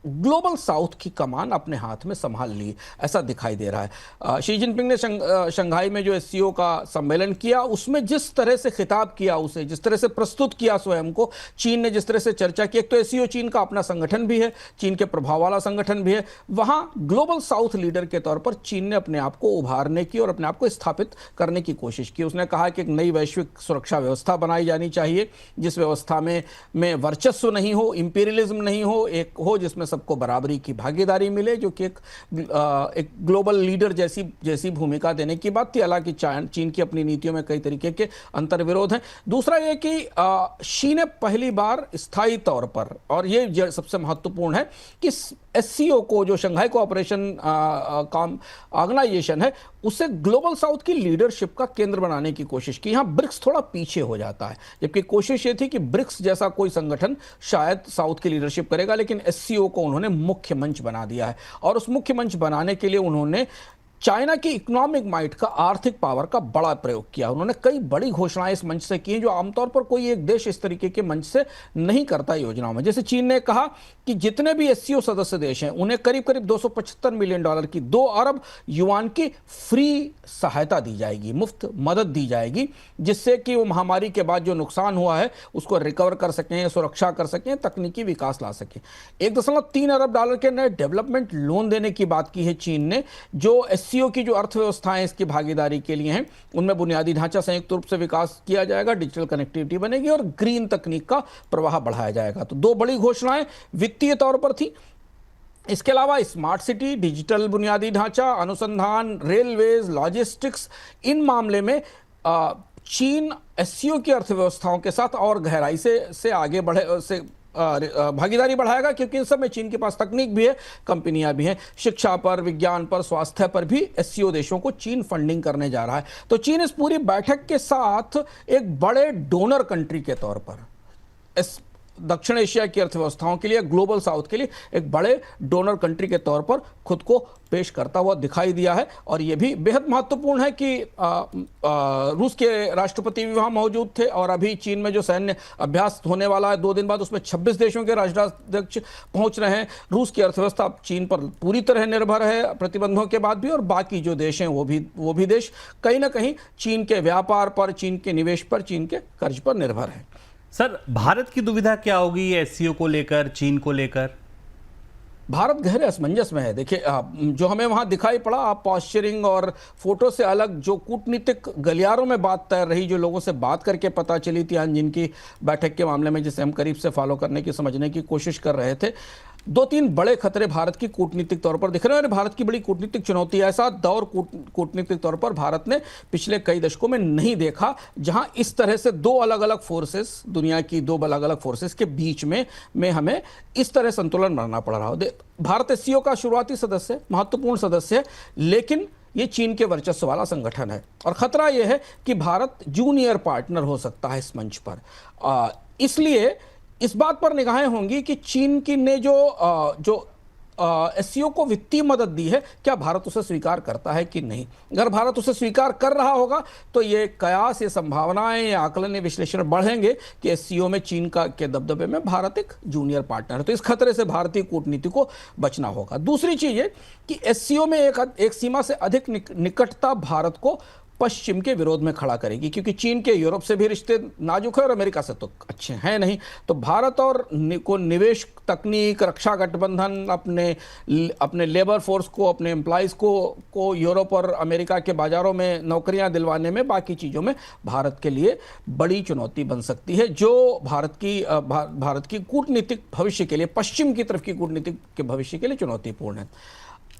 ग्लोबल साउथ की कमान अपने हाथ में संभाल ली, ऐसा दिखाई दे रहा है। शी जिनपिंग ने शंघाई में जो एससीओ का सम्मेलन किया, उसमें जिस तरह से खिताब किया, उसे जिस तरह से प्रस्तुत किया स्वयं को, चीन ने जिस तरह से चर्चा की, एक तो एससीओ चीन का अपना संगठन भी है, चीन के प्रभाव वाला संगठन भी है, वहां ग्लोबल साउथ लीडर के तौर पर चीन ने अपने आप को उभारने की और अपने आप को स्थापित करने की कोशिश की। उसने कहा कि एक नई वैश्विक सुरक्षा व्यवस्था बनाई जानी चाहिए, जिस व्यवस्था में वर्चस्व नहीं हो, इंपीरियलिज्म नहीं हो, एक हो जिसमें सबको बराबरी की भागीदारी मिले, जो कि एक ग्लोबल लीडर जैसी भूमिका देने की बात थी। हालांकि चीन की अपनी नीतियों में कई तरीके के अंतर्विरोध हैं। दूसरा ये कि शी ने पहली बार स्थायी तौर पर, और ये सबसे महत्वपूर्ण है, कि एससीओ को, जो शंघाई कोऑपरेशन काम ऑर्गेनाइजेशन है, उसे ग्लोबल साउथ की लीडरशिप का केंद्र बनाने की कोशिश की। यहां ब्रिक्स थोड़ा पीछे हो जाता है, जबकि कोशिश ये थी कि ब्रिक्स जैसा कोई संगठन शायद साउथ की लीडरशिप करेगा, लेकिन एससीओ को उन्होंने मुख्य मंच बना दिया है। और उस मुख्य मंच बनाने के लिए उन्होंने चाइना की इकोनॉमिक माइट का, आर्थिक पावर का बड़ा प्रयोग किया। उन्होंने कई बड़ी घोषणाएं इस मंच से की हैं, जो आमतौर पर कोई एक देश इस तरीके के मंच से नहीं करता योजनाओं में। जैसे चीन ने कहा कि जितने भी एससीओ सदस्य देश हैं, उन्हें करीब करीब $275 मिलियन की, 2 अरब युआन की फ्री सहायता दी जाएगी, मुफ्त मदद दी जाएगी, जिससे कि वो महामारी के बाद जो नुकसान हुआ है उसको रिकवर कर सकें, सुरक्षा कर सकें, तकनीकी विकास ला सकें। $1.3 अरब के नए डेवलपमेंट लोन देने की बात की है चीन ने, जो एससीओ की जो अर्थव्यवस्थाएं इसकी भागीदारी के लिए हैं, उनमें बुनियादी ढांचा संयुक्त रूप से विकास किया जाएगा, डिजिटल कनेक्टिविटी बनेगी और ग्रीन तकनीक का प्रवाह बढ़ाया जाएगा। तो 2 बड़ी घोषणाएं वित्तीय तौर पर थी। इसके अलावा स्मार्ट सिटी, डिजिटल बुनियादी ढांचा, अनुसंधान, रेलवेज, लॉजिस्टिक्स, इन मामले में चीन एससीओ की अर्थव्यवस्थाओं के साथ और गहराई से आगे बढ़े, से भागीदारी बढ़ाएगा, क्योंकि इन सब में चीन के पास तकनीक भी है, कंपनियां भी हैं। शिक्षा पर, विज्ञान पर, स्वास्थ्य पर भी एससीओ देशों को चीन फंडिंग करने जा रहा है। तो चीन इस पूरी बैठक के साथ एक बड़े डोनर कंट्री के तौर पर इस दक्षिण एशिया की अर्थव्यवस्थाओं के लिए, ग्लोबल साउथ के लिए एक बड़े डोनर कंट्री के तौर पर खुद को पेश करता हुआ दिखाई दिया है। और यह भी बेहद महत्वपूर्ण है कि रूस के राष्ट्रपति भी वहां मौजूद थे, और अभी चीन में जो सैन्य अभ्यास होने वाला है 2 दिन बाद, उसमें 26 देशों के राष्ट्राध्यक्ष पहुंच रहे हैं। रूस की अर्थव्यवस्था चीन पर पूरी तरह निर्भर है प्रतिबंधों के बाद भी, और बाकी जो देश हैं वो भी देश कहीं ना कहीं चीन के व्यापार पर, चीन के निवेश पर, चीन के कर्ज पर निर्भर है। सर, भारत की दुविधा क्या होगी एससीओ को लेकर, चीन को लेकर? भारत गहरे असमंजस में है। देखिए, जो हमें वहां दिखाई पड़ा, आप पॉस्चरिंग और फोटो से अलग जो कूटनीतिक गलियारों में बात तैर रही, जो लोगों से बात करके पता चली तियानजिन की बैठक के मामले में, जिसे हम करीब से फॉलो करने की, समझने की कोशिश कर रहे थे, 2-3 बड़े खतरे भारत की कूटनीतिक तौर पर दिख रहे हैं। और भारत की बड़ी कूटनीतिक चुनौती है। ऐसा दौर कूटनीतिक तौर पर भारत ने पिछले कई दशकों में नहीं देखा, जहां इस तरह से 2 अलग अलग फोर्सेस, दुनिया की 2 अलग अलग फोर्सेस के बीच में हमें इस तरह संतुलन बनाना पड़ रहा हो। भारत एससीओ का शुरुआती सदस्य, महत्वपूर्ण सदस्य है, लेकिन ये चीन के वर्चस्व वाला संगठन है, और खतरा यह है कि भारत जूनियर पार्टनर हो सकता है इस मंच पर। इसलिए इस बात पर निगाहें होंगी कि चीन की ने जो एससीओ को वित्तीय मदद दी है, क्या भारत उसे स्वीकार करता है कि नहीं। अगर भारत उसे स्वीकार कर रहा होगा तो ये कयास, ये संभावनाएं, ये आकलन, ये विश्लेषण बढ़ेंगे कि एससीओ में चीन के दबदबे में भारत एक जूनियर पार्टनर है। तो इस खतरे से भारतीय कूटनीति को बचना होगा। दूसरी चीज ये कि एससीओ में एक सीमा से अधिक निकटता भारत को पश्चिम के विरोध में खड़ा करेगी, क्योंकि चीन के यूरोप से भी रिश्ते नाजुक है और अमेरिका से तो अच्छे हैं नहीं। तो भारत और को निवेश, तकनीक, रक्षा गठबंधन, अपने लेबर फोर्स को, अपने एम्प्लॉयज़ को यूरोप और अमेरिका के बाज़ारों में नौकरियां दिलवाने में, बाकी चीज़ों में भारत के लिए बड़ी चुनौती बन सकती है, जो भारत की कूटनीतिक भविष्य के लिए, पश्चिम की तरफ की कूटनीतिक के भविष्य के लिए चुनौतीपूर्ण है।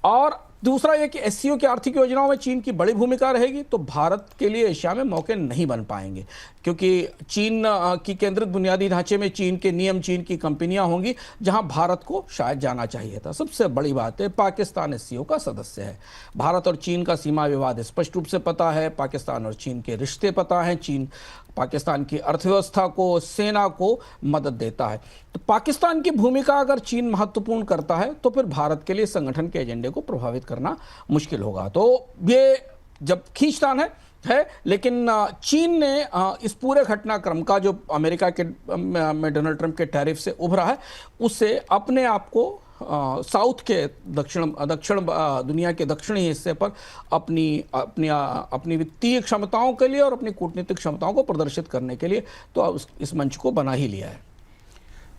और दूसरा यह कि एससीओ की आर्थिक योजनाओं में चीन की बड़ी भूमिका रहेगी, तो भारत के लिए एशिया में मौके नहीं बन पाएंगे, क्योंकि चीन की केंद्रित बुनियादी ढांचे में चीन के नियम, चीन की कंपनियां होंगी, जहां भारत को शायद जाना चाहिए था। सबसे बड़ी बात है, पाकिस्तान एससीओ का सदस्य है। भारत और चीन का सीमा विवाद स्पष्ट रूप से पता है, पाकिस्तान और चीन के रिश्ते पता हैं, चीन पाकिस्तान की अर्थव्यवस्था को, सेना को मदद देता है। तो पाकिस्तान की भूमिका अगर चीन महत्वपूर्ण करता है, तो फिर भारत के लिए संगठन के एजेंडे को प्रभावित करना मुश्किल होगा। तो ये जब खींचतान है, लेकिन चीन ने इस पूरे घटनाक्रम का, जो अमेरिका के में डोनाल्ड ट्रंप के टैरिफ से उभरा है, उससे अपने आप को साउथ के दक्षिण दुनिया के दक्षिणी हिस्से पर अपनी वित्तीय क्षमताओं के लिए और अपनी कूटनीतिक क्षमताओं को प्रदर्शित करने के लिए तो इस मंच को बना ही लिया है।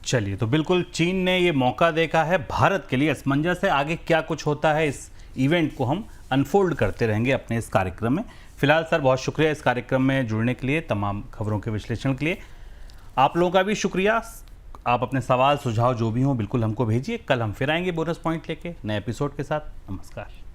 चलिए, तो बिल्कुल चीन ने ये मौका देखा है भारत के लिए। असमंजस है, आगे क्या कुछ होता है इस इवेंट को हम अनफोल्ड करते रहेंगे अपने इस कार्यक्रम में। फिलहाल सर, बहुत शुक्रिया इस कार्यक्रम में जुड़ने के लिए, तमाम खबरों के विश्लेषण के लिए। आप लोगों का भी शुक्रिया। आप अपने सवाल, सुझाव जो भी हों बिल्कुल हमको भेजिए। कल हम फिर आएंगे बोनस पॉइंट लेके नए एपिसोड के साथ। नमस्कार।